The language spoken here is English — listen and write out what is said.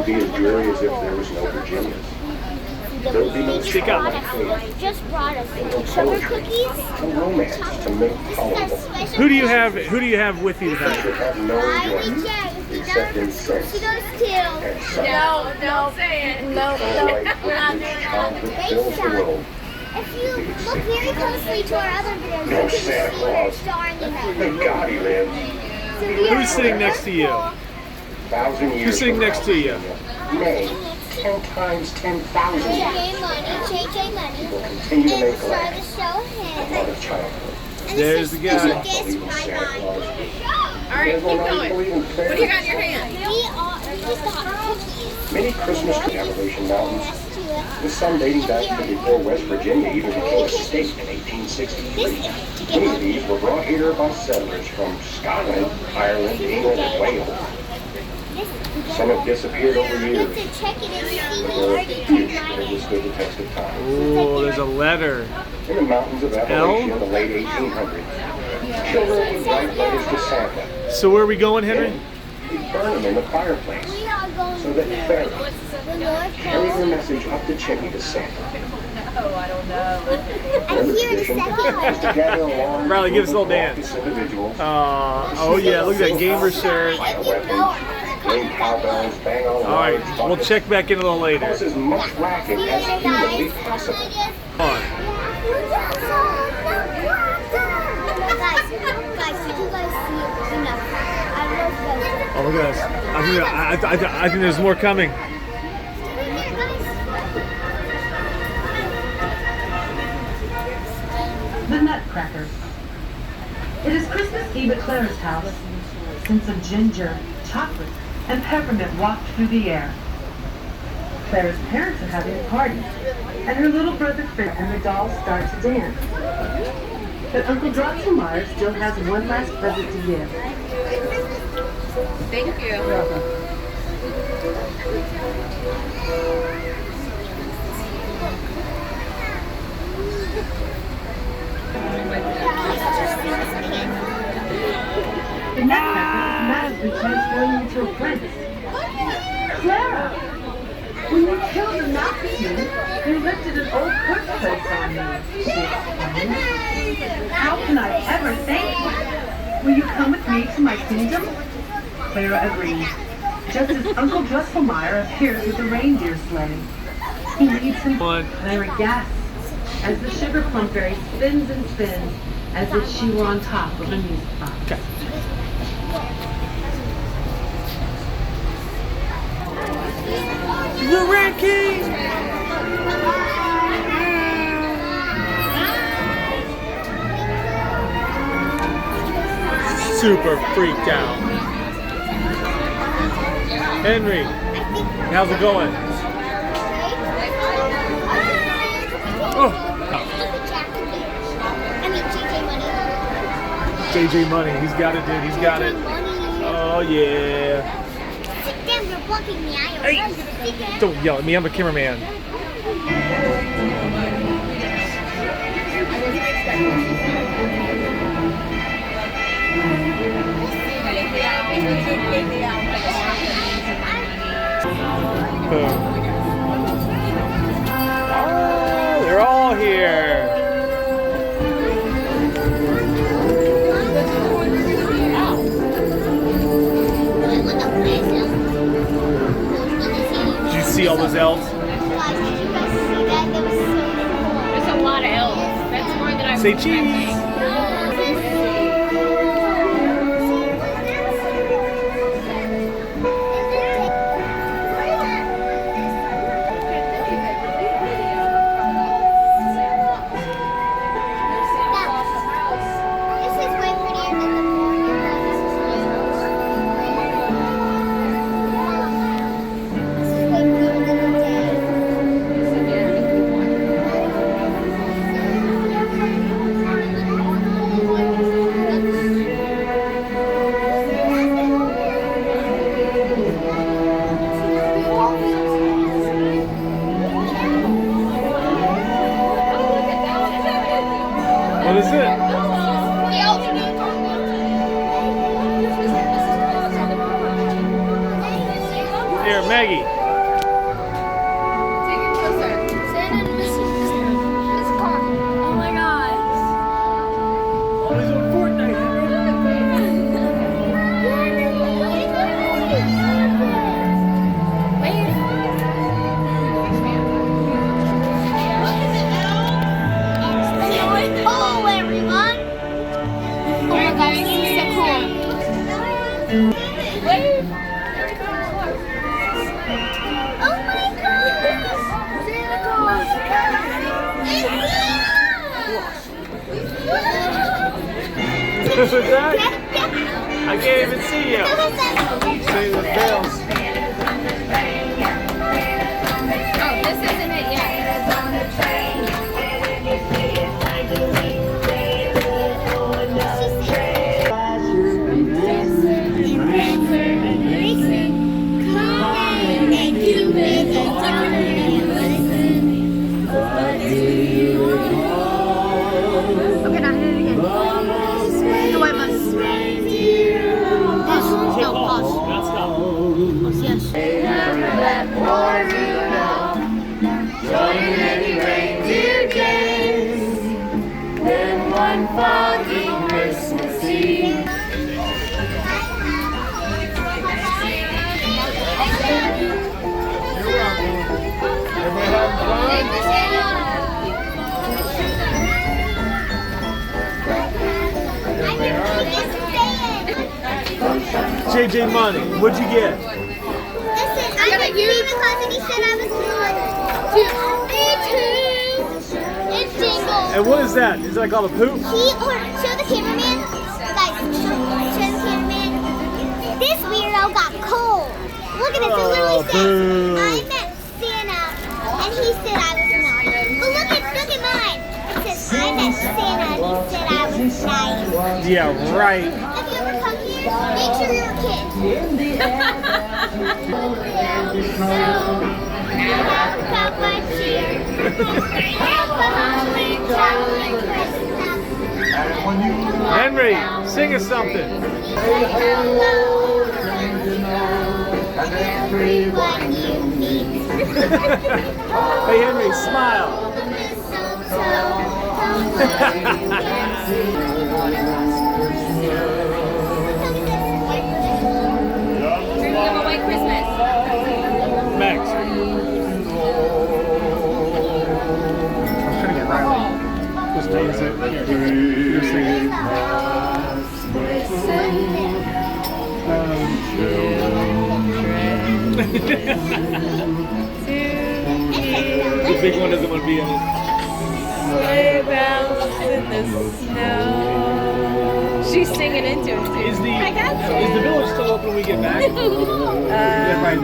would be as dreary as if there was no Virginias. There would be no Speak up. Just brought us no sugar poetry, cookies. no romance to make tolerable. Who do you have? Who do you have with you tonight? Should have no enjoyment except in sense She does too. and sight. Don't say it. All right, which childhood fills the world. If you look very closely to our other videos, No you can Santa see her Claus. star in the head. Thank God he lives. So we Who's are sitting next to you? 1,000 years. Who's sitting from next now, to you? Nay, 10 times 10,000 JJ years. Money, JJ Money. Will continue to make And start glad to show him. another childhood. And There's the this guy. is Believe special in guest Santa bye-bye. Claus. All right, You keep guys will not going. believe in What do you got in your hand? We are just got cookies. Many Christmas tree Appalachian Mountains, Next to it. with some dating back to before West Virginia even became a state in 1863. Many of these were brought here by settlers from Scotland, Ireland, England, and Wales. Some have disappeared over You years. have to check it and see There where are you few can that find have it. withstood the test of time. Oh, there's a letter. In the mountains of Appalachia in the late 1800s, children would write letters to Santa. So where are we going, Henry? And he'd burn them in the fireplace We are going so that fairies the North carry their Pole. message up the chimney to Santa. And here the Tradition is to second gather a large Riley, give us a little group of dance. raucous individuals, Oh yeah, look at that gamer shirt. fire weapons, ring cowbells, bang on All right, large we'll buckets, check back in a little later. cause as much racket as humanly possible. On. Guys, did you guys see it? Enough. I don't know if you guys did. Oh look at us. I think there's more coming. The Nutcracker. It is Christmas Eve at Clara's house. Scents of ginger, chocolate, and peppermint waft through the air. Clara's parents are having a party, and her little brother Fritz and the dolls start to dance. But Uncle Drosselmeyer still has one last present to give. Thank you. The Nutcracker is magically transforming into a prince. Clara! When you killed the Knoxman, you lifted an old court place on me, she exclaimed. How can I ever thank you? Will you come with me to my kingdom? Clara agrees, just as Uncle Drosselmeyer appears with a reindeer sleigh. He leads him. One. Clara gasps as the sugar plum fairy spins and spins as if she were on top of a music box. Okay. The Rat King! Super freaked out. Henry, how's it going? Oh, I mean, JJ Money. JJ Money, he's got it, dude, he's got it. Oh, yeah. Sit down, you're blocking me. I Hey, don't sit down. don't yell at me, I'm a cameraman. Oh, they're all here. Did you see all those elves? There's a lot of elves. That's more than I Say cheese. This is way prettier than the This is way prettier than the day. What is it? Here, Maggie. Wave. Oh my gosh! Santa Claus! It's Who's that? here! I can't even see you. Say the bells. Oh, this isn't it yet. Okay, now hit it again. The white button. This one? No, pause. That's not. Pause, yes. Everybody having fun? JJ Money, what'd you get? Listen, I got you because he said I was good. It's Jingle. And what is that? Is that called a poop? Show the cameraman. Guys, show the cameraman. This weirdo got cold. Look at this. It literally says, boo. I met Santa, and he said I was naughty. But look at mine. It says, I met Santa, and he said I was nice. Yeah, right. If you ever come here, make sure you're a kid. Have a cup of cheer. Have a holly jolly Christmas. Henry, sing us something. Say hello, and everyone you meet. Hey Henry, smile. Dreaming of a white Christmas. Max. I'm trying to get Riley. Just dance it. Here, you're singing. The big one doesn't want to be in it. Sleigh bells in the snow. She's singing into it too. Is the village still open when we get back? Yeah, right.